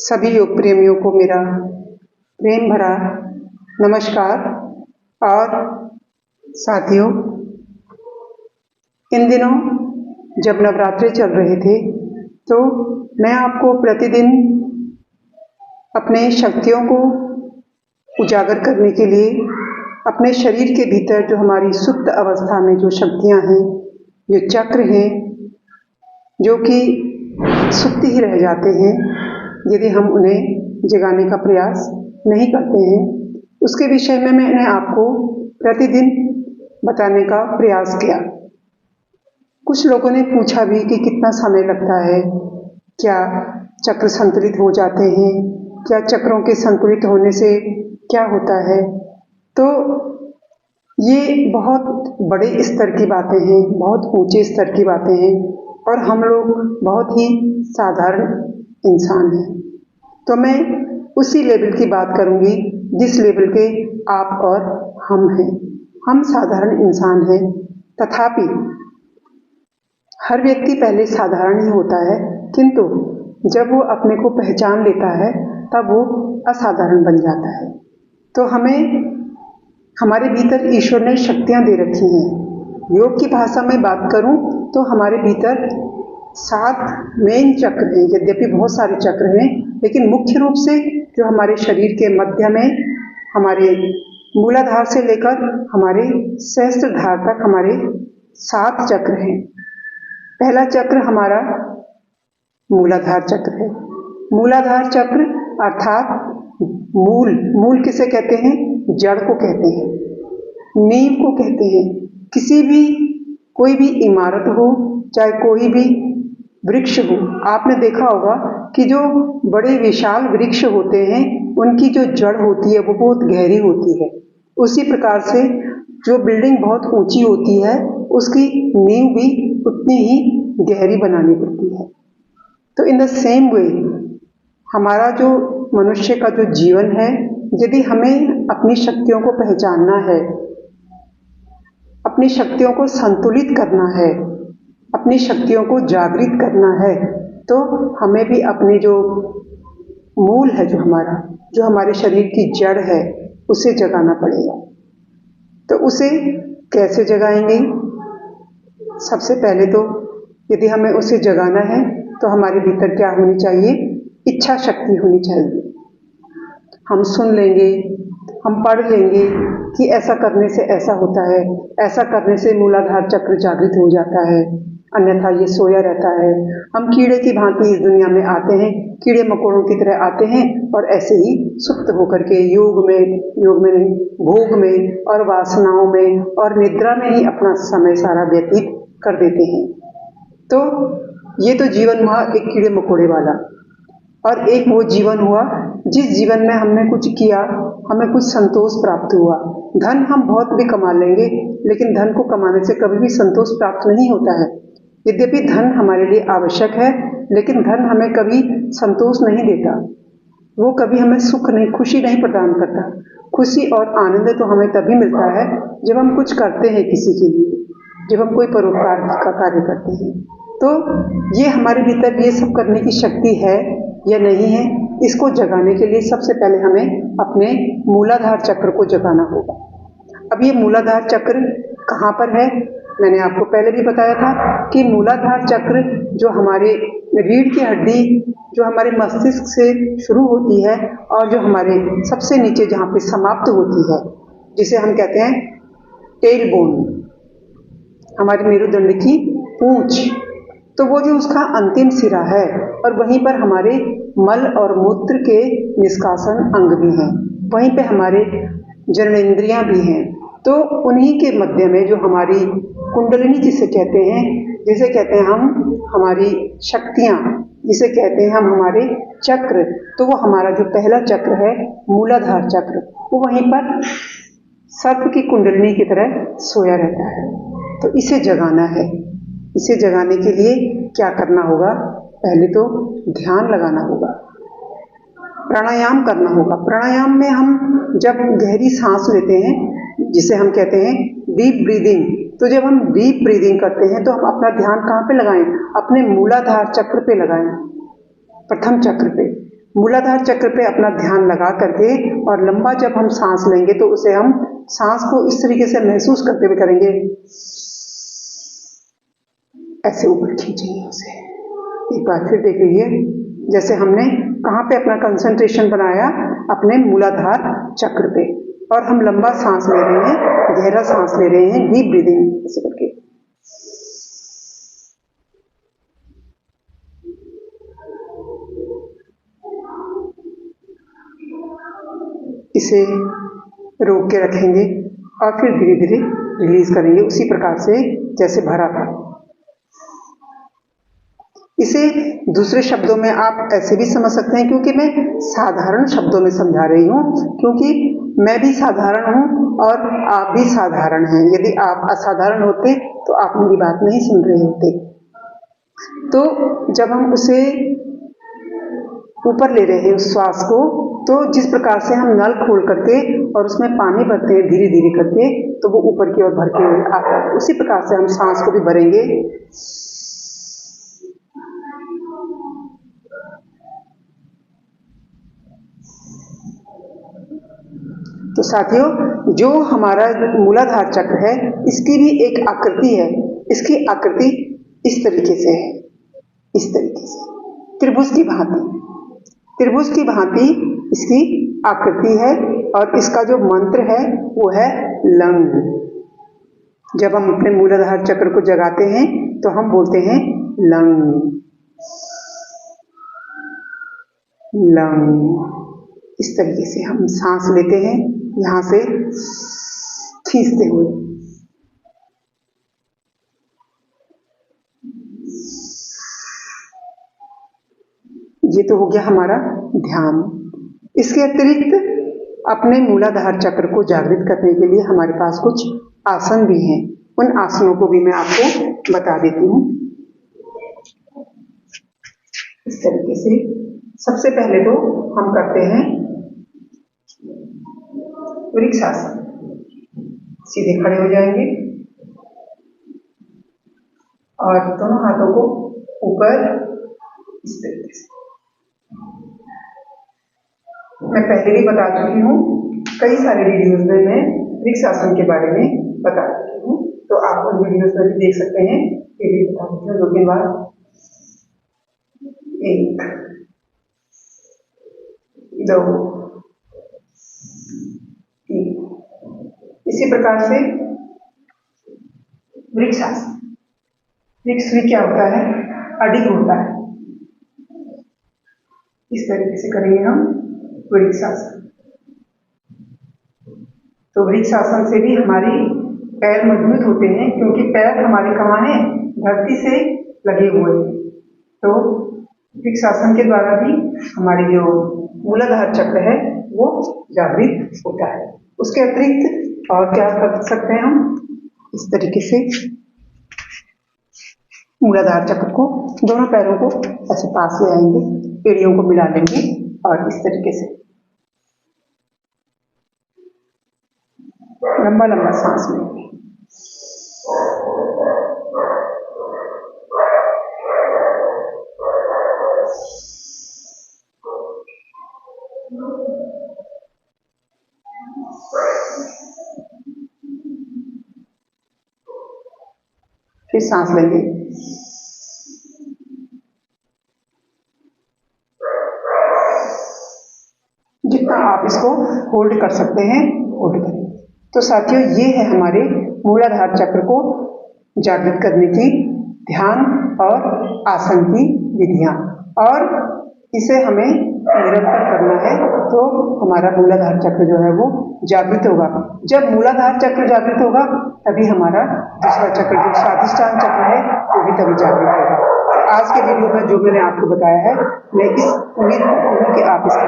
सभी योग प्रेमियों को मेरा प्रेम भरा नमस्कार। और साथियों, इन दिनों जब नवरात्रे चल रहे थे तो मैं आपको प्रतिदिन अपने शक्तियों को उजागर करने के लिए अपने शरीर के भीतर जो हमारी सुप्त अवस्था में जो शक्तियां हैं, जो चक्र हैं, जो कि सुप्त ही रह जाते हैं यदि हम उन्हें जगाने का प्रयास नहीं करते हैं, उसके विषय में मैंने आपको प्रतिदिन बताने का प्रयास किया। कुछ लोगों ने पूछा भी कि कितना समय लगता है, क्या चक्र संतुलित हो जाते हैं, क्या चक्रों के संतुलित होने से क्या होता है। तो ये बहुत बड़े स्तर की बातें हैं, बहुत ऊंचे स्तर की बातें हैं और हम लोग बहुत ही साधारण इंसान हैं। तो मैं उसी लेवल की बात करूंगी जिस लेवल के आप और हम हैं। हम साधारण इंसान हैं, तथापि हर व्यक्ति पहले साधारण ही होता है, किंतु जब वो अपने को पहचान लेता है तब वो असाधारण बन जाता है। तो हमें हमारे भीतर ईश्वर ने शक्तियां दे रखी हैं। योग की भाषा में बात करूं तो हमारे भीतर 7 मेन चक्र हैं। यद्यपि बहुत सारे चक्र हैं, लेकिन मुख्य रूप से जो हमारे शरीर के मध्य में हमारे मूलाधार से लेकर हमारे सहस्त्रधार तक हमारे 7 चक्र हैं। पहला चक्र हमारा मूलाधार चक्र है। मूलाधार चक्र अर्थात मूल किसे कहते हैं? जड़ को कहते हैं, नींव को कहते हैं। किसी भी कोई भी इमारत हो, चाहे कोई भी वृक्ष हो, आपने देखा होगा कि जो बड़े विशाल वृक्ष होते हैं उनकी जो जड़ होती है वो बहुत गहरी होती है। उसी प्रकार से जो बिल्डिंग बहुत ऊंची होती है उसकी नींव भी उतनी ही गहरी बनानी पड़ती है। तो इन द सेम वे हमारा जो मनुष्य का जो जीवन है, यदि हमें अपनी शक्तियों को पहचानना है, अपनी शक्तियों को संतुलित करना है, अपनी शक्तियों को जागृत करना है, तो हमें भी अपने जो मूल है, जो हमारे शरीर की जड़ है, उसे जगाना पड़ेगा। तो उसे कैसे जगाएंगे? सबसे पहले तो यदि हमें उसे जगाना है तो हमारे भीतर क्या होनी चाहिए? इच्छा शक्ति होनी चाहिए। हम सुन लेंगे, हम पढ़ लेंगे कि ऐसा करने से ऐसा होता है, ऐसा करने से मूलाधार चक्र जागृत हो जाता है, अन्यथा ये सोया रहता है। हम कीड़े की भांति इस दुनिया में आते हैं, कीड़े मकोड़ों की तरह आते हैं और ऐसे ही सुप्त होकर के योग में नहीं, भोग में और वासनाओं में और निद्रा में ही अपना समय सारा व्यतीत कर देते हैं। तो ये तो जीवन हुआ एक कीड़े मकोड़े वाला, और एक वो जीवन हुआ जिस जीवन में हमने कुछ किया, हमें कुछ संतोष प्राप्त हुआ। धन हम बहुत भी कमा लेंगे, लेकिन धन को कमाने से कभी भी संतोष प्राप्त नहीं होता है। यद्यपि धन हमारे लिए आवश्यक है, लेकिन धन हमें कभी संतोष नहीं देता। वो कभी हमें सुख नहीं, खुशी नहीं प्रदान करता। खुशी और आनंद तो हमें तभी मिलता है जब हम कुछ करते हैं किसी के लिए, जब हम कोई परोपकार का कार्य करते हैं। तो ये हमारे भीतर ये सब करने की शक्ति है या नहीं है, इसको जगाने के लिए सबसे पहले हमें अपने मूलाधार चक्र को जगाना होगा। अब ये मूलाधार चक्र कहाँ पर है? मैंने आपको पहले भी बताया था कि मूलाधार चक्र जो हमारे रीढ़ की हड्डी, जो हमारे मस्तिष्क से शुरू होती है और जो हमारे सबसे नीचे जहाँ पे समाप्त होती है, जिसे हम कहते हैं टेल बोन, हमारे मेरुदंड की पूंछ, तो वो जो उसका अंतिम सिरा है, और वहीं पर हमारे मल और मूत्र के निष्कासन अंग भी हैं, वहीं पे हमारे जननेंद्रियां भी हैं। तो उन्हीं के मध्य में जो हमारी कुंडलिनी जिसे कहते हैं हम, हमारी शक्तियां जिसे कहते हैं हम, हमारे चक्र, तो वो हमारा जो पहला चक्र है मूलाधार चक्र, वो वहीं पर सर्प की कुंडलिनी की तरह सोया रहता है। तो इसे जगाना है। इसे जगाने के लिए क्या करना होगा? पहले तो ध्यान लगाना होगा, प्राणायाम करना होगा। प्राणायाम में हम जब गहरी सांस लेते हैं, जिसे हम कहते हैं डीप ब्रीदिंग, तो जब हम डीप ब्रीदिंग करते हैं तो हम अपना ध्यान कहाँ पे लगाएं? अपने मूलाधार चक्र पे लगाएं, प्रथम चक्र पे। मूलाधार चक्र पे अपना ध्यान लगा करके और लंबा जब हम सांस लेंगे तो उसे हम सांस को इस तरीके से महसूस करते हुए करेंगे, ऐसे ऊपर खींचेंगे उसे। एक बार फिर देख लीजिए, जैसे हमने कहाँ पे अपना कंसंट्रेशन बनाया, अपने मूलाधार चक्र पे, और हम लंबा सांस ले रहे हैं, गहरा सांस ले रहे हैं, डीप ब्रीदिंग ऐसे करके। इसे रोक के रखेंगे और फिर धीरे धीरे रिलीज करेंगे, उसी प्रकार से जैसे भरा था। इसे दूसरे शब्दों में आप ऐसे भी समझ सकते हैं, क्योंकि मैं साधारण शब्दों में समझा रही हूँ, क्योंकि मैं भी साधारण हूँ और आप भी साधारण हैं। यदि आप असाधारण होते तो आप मेरी बात नहीं सुन रहे होते। तो जब हम उसे ऊपर ले रहे हैं उस श्वास को, तो जिस प्रकार से हम नल खोल करके और उसमें पानी भरते हैं धीरे धीरे करके, तो वो ऊपर की ओर भर के आता है, उसी प्रकार से हम सांस को भी भरेंगे। तो साथियों, जो हमारा मूलाधार चक्र है, इसकी भी एक आकृति है। इसकी आकृति इस तरीके से है, इस तरीके से त्रिभुज की भांति, त्रिभुज की भांति इसकी आकृति है। और इसका जो मंत्र है वो है लंग। जब हम अपने मूलाधार चक्र को जगाते हैं तो हम बोलते हैं लंग, लंग। इस तरीके से हम सांस लेते हैं, यहां से खींचते हुए। ये तो हो गया हमारा ध्यान। इसके अतिरिक्त अपने मूलाधार चक्र को जागृत करने के लिए हमारे पास कुछ आसन भी हैं। उन आसनों को भी मैं आपको बता देती हूँ। इस तरीके से सबसे पहले तो हम करते हैं वृक्षासन। सीधे खड़े हो जाएंगे और दोनों हाथों को ऊपर इस तरीके से। मैं पहले भी बता चुकी हूँ, कई सारे वीडियोज में मैं वृक्षासन के बारे में बता चुकी हूँ, तो आप उन वीडियोज में भी देख सकते हैं। ये भी बता देती हूँ 2-3 बार। 1, 2, 3। इसी प्रकार से वृक्षासन। वृक्ष भी क्या होता है, अडिग होता है। इस तरीके से करेंगे हम वृक्षासन। तो वृक्षासन से भी हमारी पैर मजबूत होते हैं, क्योंकि पैर हमारे कहाँ हैं, धरती से लगे हुए हैं। तो वृक्षासन के द्वारा भी हमारी जो मूलाधार चक्र है वो जागृत होता है। उसके अतिरिक्त और क्या कर सकते हैं हम, इस तरीके से मूलाधार चक्र को, दोनों पैरों को ऐसे पास ले आएंगे, एड़ियों को मिला लेंगे और इस तरीके से लंबा लंबा सांस लेंगे। फिर सांस लेंगे। जितना आप इसको होल्ड कर सकते हैं होल्ड करें। तो साथियों, ये है हमारे मूलाधार चक्र को जागृत करने की ध्यान और आसन की विधियां, और इसे हमें निरंतर करना है तो हमारा मूलाधार चक्र जो है वो जागृत होगा। जब मूलाधार चक्र जागृत होगा तभी हमारा दूसरा चक्र जो स्वादिष्टान चक्र है वो भी तभी जागृत होगा। आज के वीडियो में जो मैंने आपको बताया है, मैं इस उम्मीद करती हूँ कि आप इसका